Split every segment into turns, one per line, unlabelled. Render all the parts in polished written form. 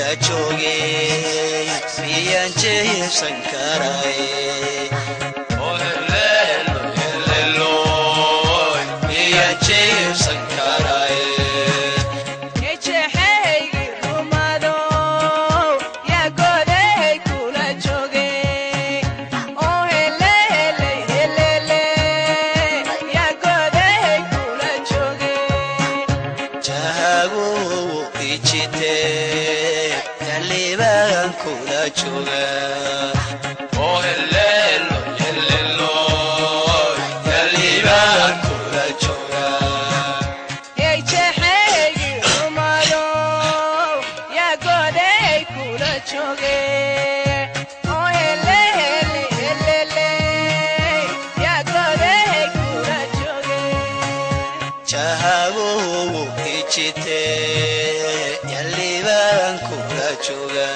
kula jooge miyaan jeebsan karay oo helelo helelo miyaan jeebsan karay kula jooga oo helelo helelo yaliban kula jooga
ee jeexaygi umado ya goday kula jooge oo helele helele ya goday kula jooge
jahago ichite yaliban kula jooga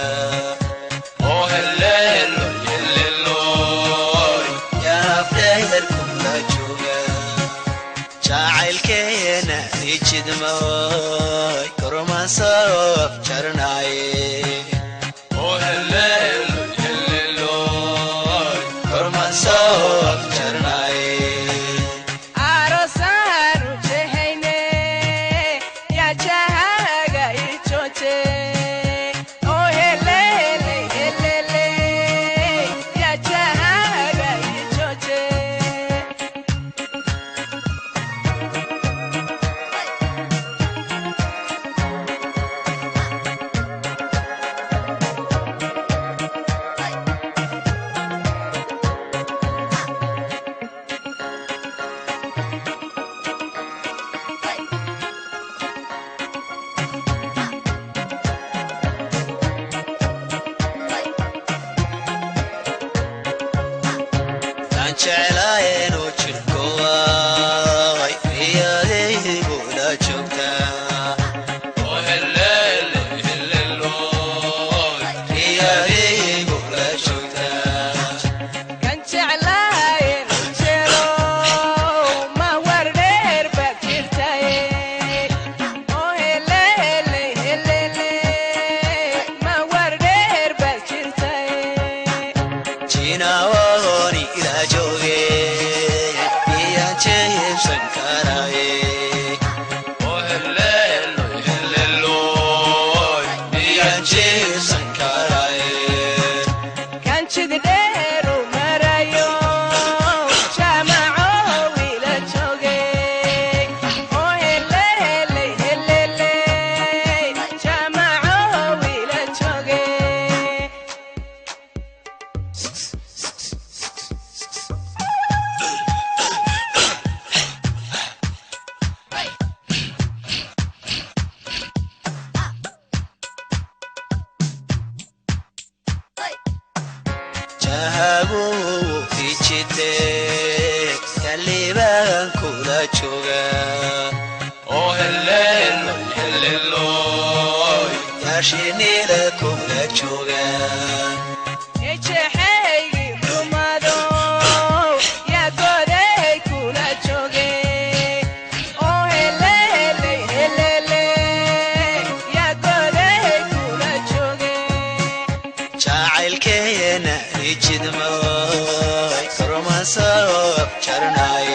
jacaylkeena ijidmay kormaan soo jarnaaye oo helelo helelo kormaan soo jarnaaye
arosaru jehayne ya jahaga ijote oo helele helele ya jahaga ijote
jeclaayeen oo jirkooay riyadaydi kula joogta oo helelo helelo riyadaydi kula joogta
kan jeclaayeen jelo ma wardheer baad jirtaye oo helele helele ma wardheer baad jirtaye
jinaawani ila jooge miyaan jeebsan karay oo helelo helelo miyaan jeebsan karay
kan jidheeru marayo jamaco wila jooge oo helele helele jamaco wila jooge
jahago ichite yaliban kula jooga oo helelo helelo yashinila kula jooga
ee jeexaygi umado ya goday kula jooge oo helele helele ya goday kula jooge
jacaylkeena ijidmay kormaan soo jarnaaye